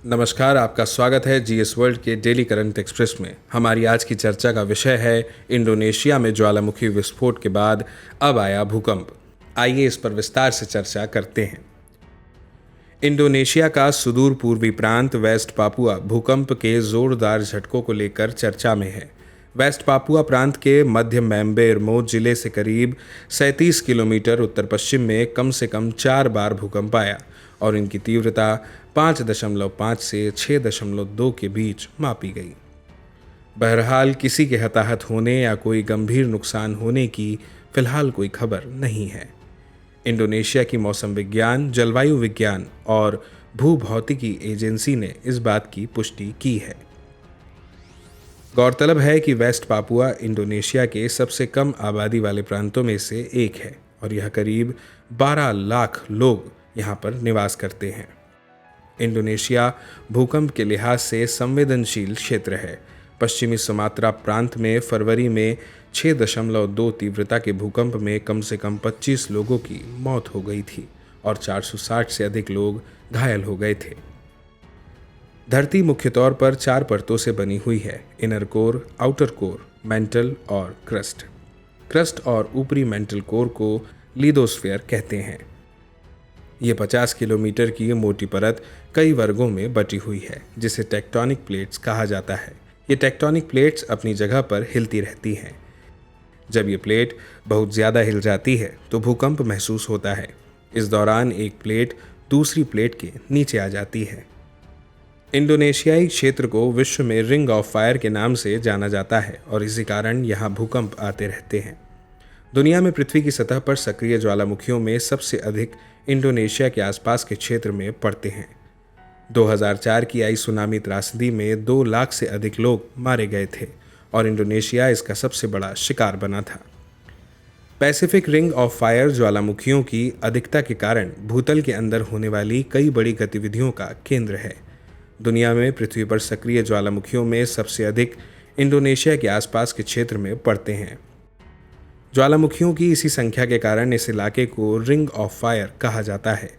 नमस्कार, आपका स्वागत है जीएस वर्ल्ड के डेली करंट एक्सप्रेस में। हमारी आज की चर्चा का विषय है इंडोनेशिया में ज्वालामुखी विस्फोट के बाद अब आया भूकंप। आइए इस पर विस्तार से चर्चा करते हैं। इंडोनेशिया का सुदूर पूर्वी प्रांत वेस्ट पापुआ भूकंप के जोरदार झटकों को लेकर चर्चा में है। वेस्ट पापुआ प्रांत के मध्य मैम्बेरमो जिले से करीब 37 किलोमीटर उत्तर पश्चिम में कम से कम 4 बार भूकंप आया और इनकी तीव्रता 5.5 से 6.2 के बीच मापी गई। बहरहाल किसी के हताहत होने या कोई गंभीर नुकसान होने की फिलहाल कोई खबर नहीं है। इंडोनेशिया की मौसम विज्ञान, जलवायु विज्ञान और भूभौतिकी एजेंसी ने इस बात की पुष्टि की है। गौरतलब है कि वेस्ट पापुआ इंडोनेशिया के सबसे कम आबादी वाले प्रांतों में से एक है और यह करीब 12 लाख लोग यहाँ पर निवास करते हैं। इंडोनेशिया भूकंप के लिहाज से संवेदनशील क्षेत्र है। पश्चिमी सुमात्रा प्रांत में फरवरी में 6.2 तीव्रता के भूकंप में कम से कम 25 लोगों की मौत हो गई थी और 460 से अधिक लोग घायल हो गए थे। धरती मुख्य तौर पर 4 परतों से बनी हुई है: inner core, outer core, mental और क्रस्ट। क्रस्ट और ऊपरी मेंटल कोर को लिथोस्फीयर कहते हैं। ये 50 किलोमीटर की मोटी परत कई वर्गों में बटी हुई है, जिसे टेक्टोनिक प्लेट्स कहा जाता है। ये टेक्टोनिक प्लेट्स अपनी जगह पर हिलती रहती हैं। जब ये प्लेट बहुत ज़्यादा हिल जाती है तो भूकंप महसूस होता है। इस दौरान एक प्लेट दूसरी प्लेट के नीचे आ जाती है। इंडोनेशियाई क्षेत्र को विश्व में रिंग ऑफ फायर के नाम से जाना जाता है और इसी कारण यहाँ भूकंप आते रहते हैं। दुनिया में पृथ्वी की सतह पर सक्रिय ज्वालामुखियों में सबसे अधिक इंडोनेशिया के आसपास के क्षेत्र में पड़ते हैं। 2004 की आई सुनामी त्रासदी में 2 लाख से अधिक लोग मारे गए थे और इंडोनेशिया इसका सबसे बड़ा शिकार बना था। पैसिफिक रिंग ऑफ फायर ज्वालामुखियों की अधिकता के कारण भूतल के अंदर होने वाली कई बड़ी गतिविधियों का केंद्र है। दुनिया में पृथ्वी पर सक्रिय ज्वालामुखियों में सबसे अधिक इंडोनेशिया के आसपास के क्षेत्र में पड़ते हैं। ज्वालामुखियों की इसी संख्या के कारण इस इलाके को रिंग ऑफ फायर कहा जाता है।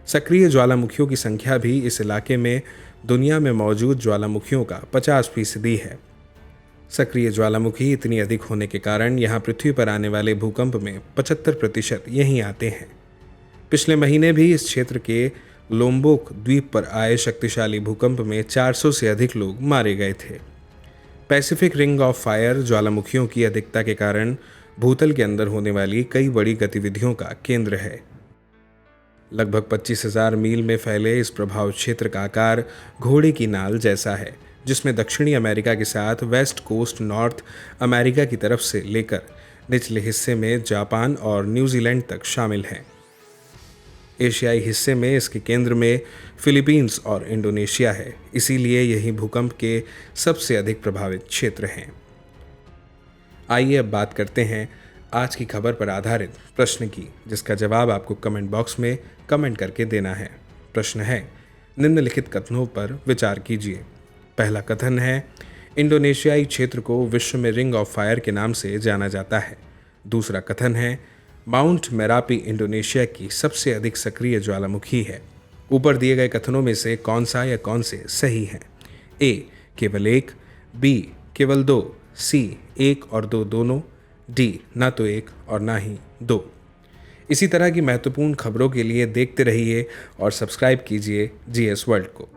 सक्रिय ज्वालामुखियों की संख्या भी इस इलाके में दुनिया में मौजूद ज्वालामुखियों का 50% है। सक्रिय ज्वालामुखी इतनी अधिक होने के कारण यहाँ पृथ्वी पर आने वाले भूकंप में 75% यहीं आते हैं। पिछले महीने भी इस क्षेत्र के लोम्बोक द्वीप पर आए शक्तिशाली भूकंप में 400 से अधिक लोग मारे गए थे। पैसिफिक रिंग ऑफ फायर ज्वालामुखियों की अधिकता के कारण भूतल के अंदर होने वाली कई बड़ी गतिविधियों का केंद्र है। लगभग 25,000 मील में फैले इस प्रभाव क्षेत्र का आकार घोड़े की नाल जैसा है, जिसमें दक्षिणी अमेरिका के साथ वेस्ट कोस्ट नॉर्थ अमेरिका की तरफ से लेकर निचले हिस्से में जापान और न्यूजीलैंड तक शामिल हैं। एशियाई हिस्से में इसके केंद्र में फिलीपींस और इंडोनेशिया है, इसीलिए यही भूकंप के सबसे अधिक प्रभावित क्षेत्र हैं। आइए अब बात करते हैं आज की खबर पर आधारित प्रश्न की, जिसका जवाब आपको कमेंट बॉक्स में कमेंट करके देना है। प्रश्न है, निम्नलिखित कथनों पर विचार कीजिए। पहला कथन है, इंडोनेशियाई क्षेत्र को विश्व में रिंग ऑफ फायर के नाम से जाना जाता है। दूसरा कथन है, माउंट मेरापी इंडोनेशिया की सबसे अधिक सक्रिय ज्वालामुखी है। ऊपर दिए गए कथनों में से कौन सा या कौन से सही हैं? ए, केवल एक, बी, केवल 2, सी, 1 और 2 दोनों, डी, ना तो 1 और ना ही 2। इसी तरह की महत्वपूर्ण खबरों के लिए देखते रहिए और सब्सक्राइब कीजिए जीएस वर्ल्ड को।